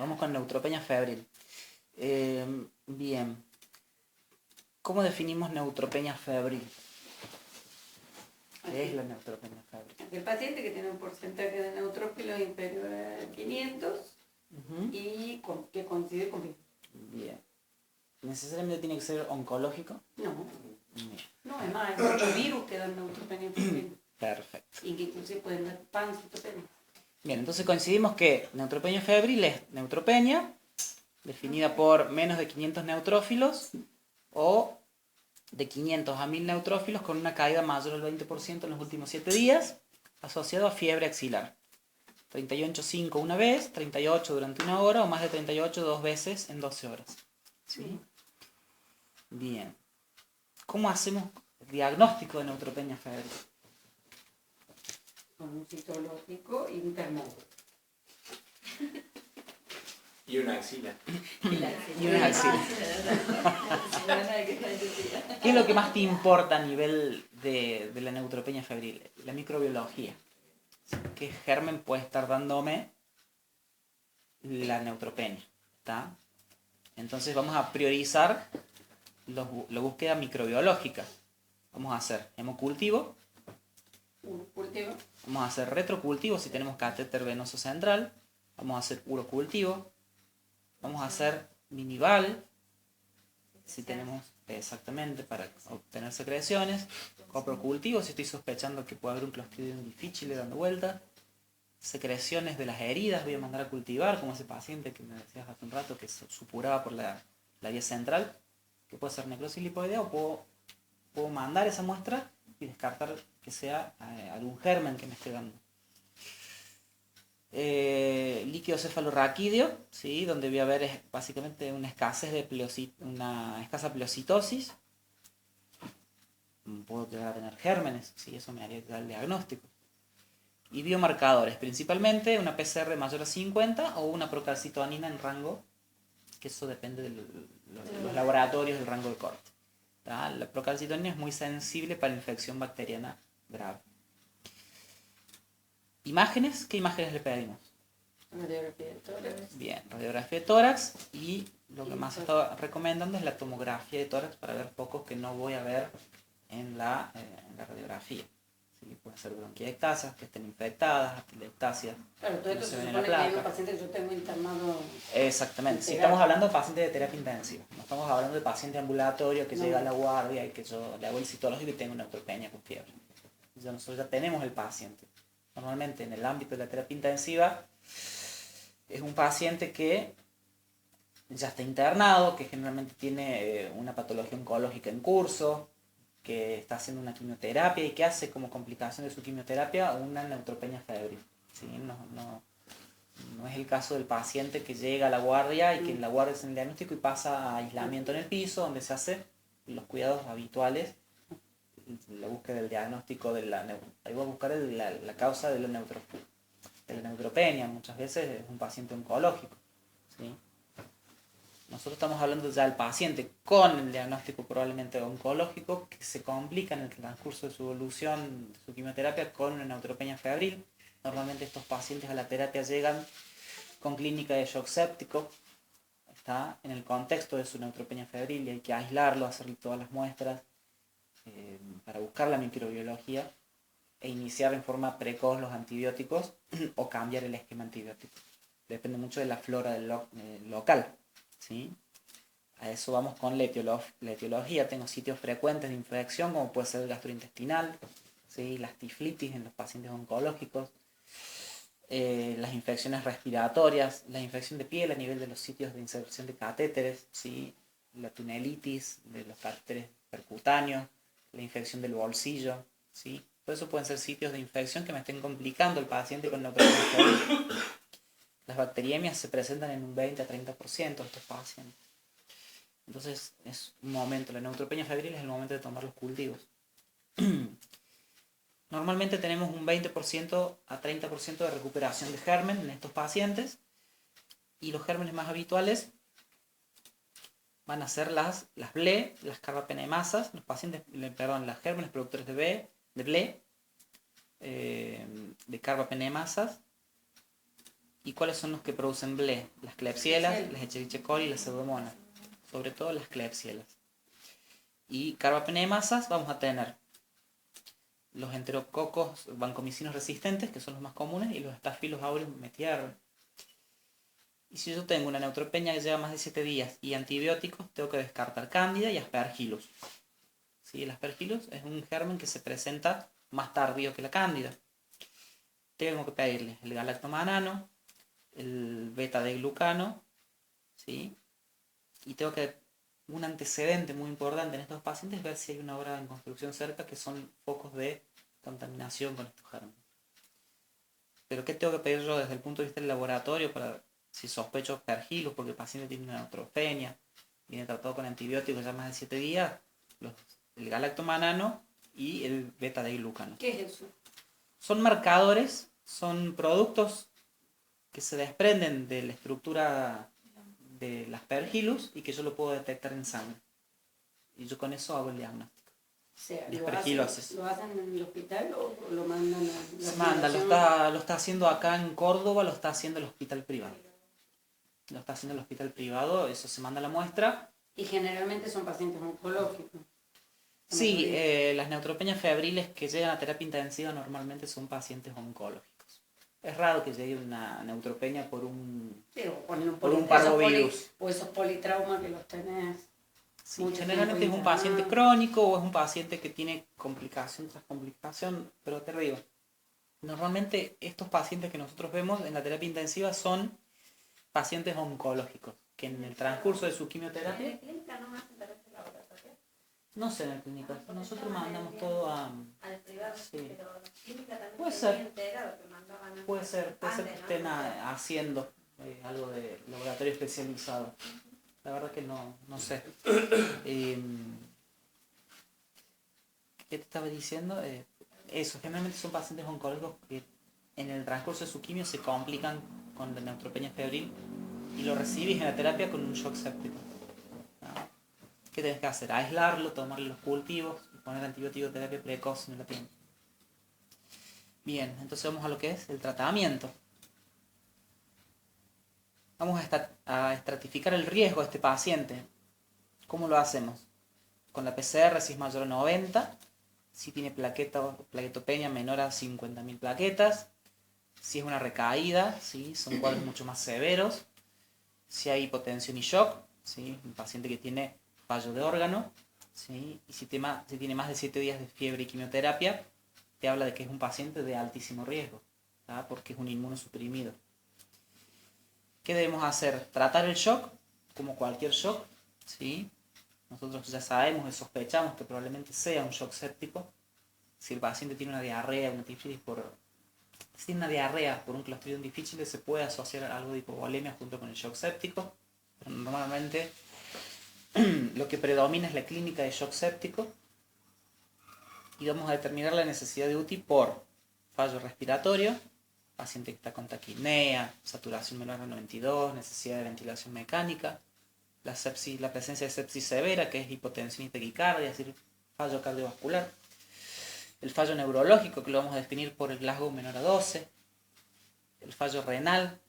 Vamos con neutropenia febril. Bien. ¿Cómo definimos neutropenia febril? ¿Qué es la neutropenia febril? El paciente que tiene un porcentaje de neutrófilos inferior a 500 y que coincide con vida. Bien. ¿Necesariamente tiene que ser oncológico? No. Bien. No, es más, hay muchos virus que dan neutropenia febril. Perfecto. Y que inclusive pueden dar panceutopenia. Bien, entonces coincidimos que neutropenia febril es neutropenia definida por menos de 500 neutrófilos o de 500 a 1000 neutrófilos con una caída mayor al 20% en los últimos 7 días, asociado a fiebre axilar. 38,5 una vez, 38 durante una hora o más de 38 dos veces en 12 horas. ¿Sí? Bien. ¿Cómo hacemos el diagnóstico de neutropenia febril? Con un citológico y un termómetro. Y una axila. Y una axila. ¿Qué es lo que más te importa a nivel de la neutropenia febril? La microbiología. ¿Qué germen puede estar dándome la neutropenia? ¿Está? Entonces vamos a priorizar la búsqueda microbiológica. Vamos a hacer hemocultivo. Cultivo. Vamos a hacer retrocultivo si tenemos catéter venoso central. Vamos a hacer urocultivo. Vamos a hacer minival si tenemos exactamente para obtener secreciones. Coprocultivo si estoy sospechando que puede haber un Clostridium difficile dando vuelta. Secreciones de las heridas voy a mandar a cultivar, como ese paciente que me decías hace un rato que supuraba por la vía central, que puede ser necrosis lipoidea, o puedo mandar esa muestra y descartar que sea algún germen que me esté dando. Líquido cefalorraquídeo, ¿sí? Donde voy a ver básicamente una escasa pleocitosis. Puedo llegar a tener gérmenes, ¿sí? Eso me haría dar el diagnóstico. Y biomarcadores, principalmente una PCR mayor a 50 o una procalcitonina en rango, que eso depende de los laboratorios del rango de corte. ¿Tá? La procalcitonina es muy sensible para infección bacteriana grave. ¿Imágenes? ¿Qué imágenes le pedimos? Radiografía de tórax. Bien, radiografía de tórax y lo que más estaba recomendando es la tomografía de tórax para ver focos que no voy a ver en la radiografía. ¿Sí? Pueden ser bronquiectasias que estén infectadas, atelectasias. Claro, todo esto se se ven en supone la que hay un placa. paciente que yo tengo internado. Exactamente, si estamos hablando de pacientes de terapia intensiva, no estamos hablando de paciente ambulatorio que No. llega a la guardia y que yo le hago el citológico y tengo una neutropenia con fiebre. Nosotros ya tenemos el paciente. Normalmente en el ámbito de la terapia intensiva es un paciente que ya está internado, que generalmente tiene una patología oncológica en curso, que está haciendo una quimioterapia y que hace como complicación de su quimioterapia una neutropenia febril. ¿Sí? No es el caso del paciente que llega a la guardia y que en la guardia es el diagnóstico y pasa a aislamiento en el piso, donde se hacen los cuidados habituales, la búsqueda del diagnóstico de ahí voy a buscar la causa de la neutropenia. Muchas veces es un paciente oncológico. ¿Sí? Nosotros estamos hablando ya del paciente con el diagnóstico probablemente oncológico que se complica en el transcurso de su evolución de su quimioterapia con una neutropenia febril. Normalmente estos pacientes a la terapia llegan con clínica de shock séptico, está en el contexto de su neutropenia febril y hay que aislarlo, hacerle todas las muestras para buscar la microbiología e iniciar en forma precoz los antibióticos o cambiar el esquema antibiótico. Depende mucho de la flora del local. ¿Sí? A eso vamos con la etiología. Tengo sitios frecuentes de infección como puede ser el gastrointestinal, ¿sí? Las tiflitis en los pacientes oncológicos, las infecciones respiratorias, la infección de piel a nivel de los sitios de inserción de catéteres, ¿sí? La tunelitis de los catéteres percutáneos, la infección del bolsillo, ¿sí? Todo eso pueden ser sitios de infección que me estén complicando el paciente con neutropenia febril. Las bacteriemias se presentan en un 20 a 30% de estos pacientes. Entonces es un momento, la neutropenia febril es el momento de tomar los cultivos. Normalmente tenemos un 20% a 30% de recuperación de germen en estos pacientes y los gérmenes más habituales van a ser las BLE, las carbapenemasas, los gérmenes productores de BLE, de carbapenemasas ¿Y cuáles son los que producen ble? Las klebsielas, las Escherichia coli y las pseudomonas. Sobre todo las klebsielas. Y carbapenemasas vamos a tener los enterococos vancomicinos resistentes, que son los más comunes, y los Staphylococcus aureus metiarum. Y si yo tengo una neutropenia que lleva más de 7 días y antibióticos, tengo que descartar cándida y aspergillus. ¿Sí? El aspergillus es un germen que se presenta más tardío que la cándida. Tengo que pedirle el galactomanano, el beta-D-glucano, ¿sí? Y tengo que, un antecedente muy importante en estos pacientes es ver si hay una obra en construcción cerca que son focos de contaminación con estos gérmenes. Pero ¿qué tengo que pedir yo desde el punto de vista del laboratorio para si sospecho aspergillus porque el paciente tiene una neutropenia, viene tratado con antibióticos ya más de 7 días, el galactomanano y el beta-D-glucano? ¿Qué es eso? Son marcadores, son productos que se desprenden de la estructura del aspergillus y que yo lo puedo detectar en sangre. Y yo con eso hago el diagnóstico. O sea, Y ¿lo aspergilosis. hacen en el hospital o lo mandan a la Se manda, lo está haciendo acá en Córdoba, lo está haciendo el hospital privado. Lo está haciendo el hospital privado, eso se manda a la muestra. Y generalmente son pacientes oncológicos. Sí, las neutropenias febriles que llegan a terapia intensiva normalmente son pacientes oncológicos. Es raro que llegue una neutropenia por un parvovirus. O esos politraumas que los tenés. Sí, generalmente es un paciente crónico o es un paciente que tiene complicación tras complicación, pero te digo, normalmente estos pacientes que nosotros vemos en la terapia intensiva son pacientes oncológicos, que en el transcurso de su quimioterapia... ¿En la clínica no hacen terapia laboratorio? No sé en la clínica, nosotros mandamos todo al privado, sí. pero la clínica también Puede se ser. había enterado que mandaban a... Puede ser que antes, estén ¿no? haciendo algo de laboratorio especializado. La verdad que no sé. ¿Qué te estaba diciendo? Eso, generalmente son pacientes oncológicos que en el transcurso de su quimio se complican con la neutropenia febril y lo recibís en la terapia con un shock séptico. ¿No? ¿Qué tenés que hacer? Aislarlo, tomarle los cultivos y poner antibiótico de terapia precoz si no la tiene. Bien, entonces vamos a lo que es el tratamiento. Vamos a estratificar el riesgo de este paciente. ¿Cómo lo hacemos? Con la PCR, si es mayor a 90, si tiene plaquetopenia menor a 50.000 plaquetas, si es una recaída, ¿sí? Son cuadros mucho más severos, si hay hipotensión y shock, ¿sí? Un paciente que tiene fallo de órgano, ¿sí? Y si tiene más de 7 días de fiebre y quimioterapia, te habla de que es un paciente de altísimo riesgo, ¿tá? Porque es un inmunosuprimido. ¿Qué debemos hacer? Tratar el shock, como cualquier shock, ¿sí? Nosotros ya sabemos y sospechamos que probablemente sea un shock séptico. Si el paciente tiene una diarrea, una tiflitis si tiene una diarrea por un Clostridium difficile, se puede asociar algo de hipovolemia junto con el shock séptico. Pero normalmente lo que predomina es la clínica de shock séptico. Y vamos a determinar la necesidad de UTI por fallo respiratorio, paciente que está con taquipnea, saturación menor a 92, necesidad de ventilación mecánica, la presencia de sepsis severa, que es hipotensión y taquicardia, es decir, fallo cardiovascular, el fallo neurológico, que lo vamos a definir por el Glasgow menor a 12, el fallo renal,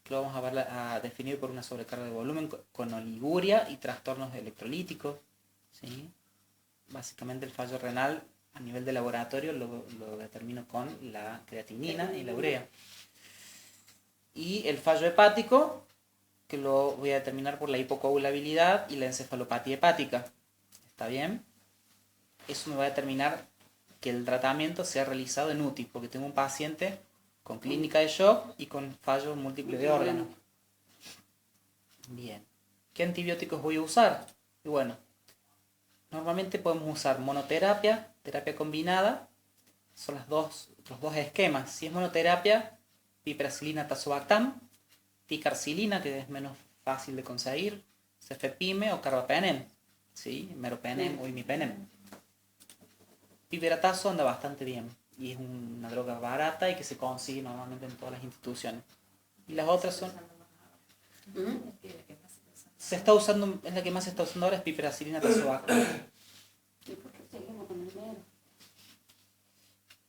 que lo vamos a definir por una sobrecarga de volumen con oliguria y trastornos electrolíticos, ¿sí? Básicamente el fallo renal a nivel de laboratorio lo determino con la creatinina y la urea. Y el fallo hepático, que lo voy a determinar por la hipocoagulabilidad y la encefalopatía hepática. ¿Está bien? Eso me va a determinar que el tratamiento sea realizado en UTI, porque tengo un paciente con clínica de shock y con fallo múltiple de órganos. Bien. ¿Qué antibióticos voy a usar? Y bueno, normalmente podemos usar monoterapia, terapia combinada, son los dos esquemas. Si es monoterapia, piperacilina, tazobactam, picarcilina, que es menos fácil de conseguir, cefepime o carbapenem, ¿sí? Meropenem o imipenem. Piperatazo anda bastante bien y es una droga barata y que se consigue normalmente en todas las instituciones. Y las otras son... Se está usando, es la que más se está usando ahora, es piperacilina, tazobactam. ¿Y por qué seguimos con el mero?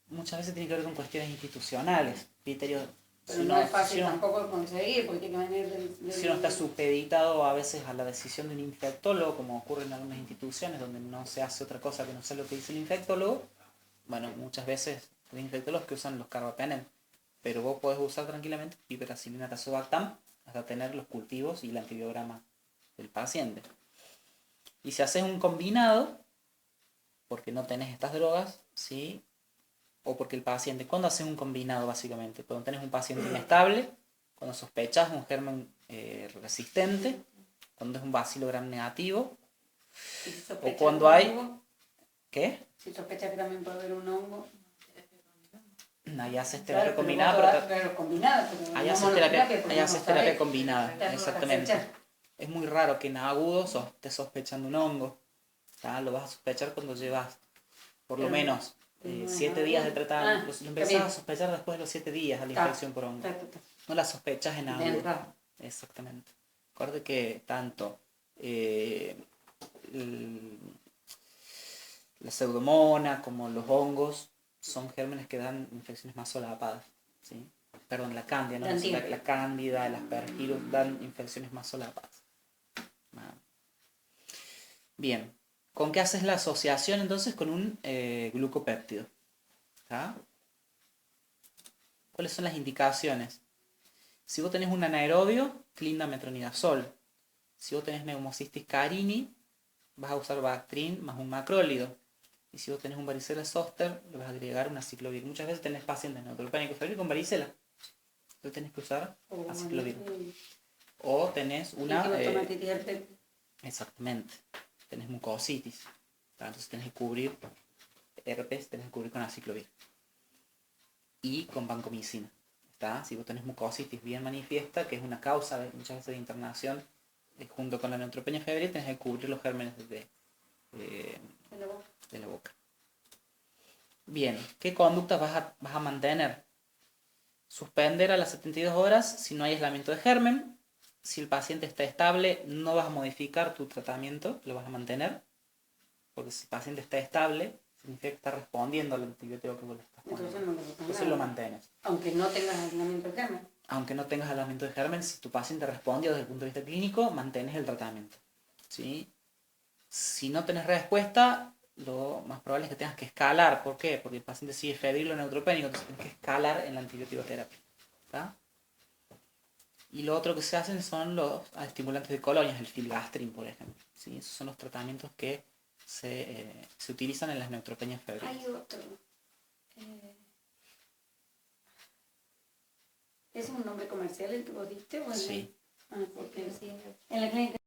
Muchas veces tiene que ver con cuestiones institucionales, criterios Pero Si no no- es fácil si no- tampoco de conseguir, porque tiene que venir del Si uno está supeditado a veces a la decisión de un infectólogo, como ocurre en algunas instituciones donde no se hace otra cosa que no sea lo que dice el infectólogo, bueno, muchas veces hay infectólogos que usan los carbapenem, pero vos podés usar tranquilamente piperacilina tazobactam hasta tener los cultivos y el antibiograma del paciente. Y si haces un combinado, porque no tenés estas drogas, ¿sí? O porque el paciente, ¿cuándo haces un combinado básicamente? Cuando tenés un paciente inestable, cuando sospechas un germen resistente, cuando es un bacilo gram negativo, Si se o sospecha cuando un hay... hongo, ¿Qué? si sospecha que también puede haber un hongo. Ahí haces Claro, terapia pero combinada, vos pero claro, combinada, pero ahí no haces terapia, monoterapia, ahí haces terapia combinada, Estás exactamente. acechar. Es muy raro que en agudo estés sospechando un hongo, ¿tá? Lo vas a sospechar cuando llevas por lo Pero menos no es 7 días de agudo. tratamiento. Lo está empezás bien. a sospechar después de los 7 días a la Está, infección por hongo. está. No la sospechas en De agudo. entrada. Exactamente. Recuerde que tanto la pseudomonas como los hongos son gérmenes que dan infecciones más solapadas, ¿sí? Perdón, la cándida, ¿no? La cándida, el aspergillus dan infecciones más solapadas. Bien, ¿con qué haces la asociación entonces? Con un glucopéptido. ¿Tá? ¿Cuáles son las indicaciones? Si vos tenés un anaerobio, clindametronidazol. Si vos tenés pneumocystis carini, vas a usar Bactrim más un macrólido. Y si vos tenés un varicela zoster, le vas a agregar una aciclovir. Muchas veces tenés pacientes neutropénicos febriles con varicela. Entonces tenés que usar aciclovir. O tenés una... exactamente. Tenés mucositis. Entonces tenés que cubrir herpes, tenés que cubrir con aciclovir. Y con vancomicina. ¿Está? Si vos tenés mucositis bien manifiesta, que es una causa muchas veces de internación, junto con la neutropenia febril, tenés que cubrir los gérmenes de la boca. Bien, ¿qué conductas vas a mantener? Suspender a las 72 horas si no hay aislamiento de germen. Si el paciente está estable, no vas a modificar tu tratamiento, lo vas a mantener. Porque si el paciente está estable, significa que está respondiendo al antibiótico que vos le estás poniendo. Entonces lo mantienes. Aunque no tengas aislamiento de germen. Aunque no tengas aislamiento de germen, si tu paciente respondió desde el punto de vista clínico, mantienes el tratamiento. ¿Sí? Si no tenés respuesta, lo más probable es que tengas que escalar. ¿Por qué? Porque el paciente sigue febril o neutropénico, entonces tienes que escalar en la antibioticoterapia. ¿Está? Y lo otro que se hacen son los estimulantes de colonias, el filgastrin, por ejemplo. ¿Sí? Esos son los tratamientos que se utilizan en las neutropenias febriles. Hay otro. ¿Es un nombre comercial el que vos diste? Sí. Porque en la clínica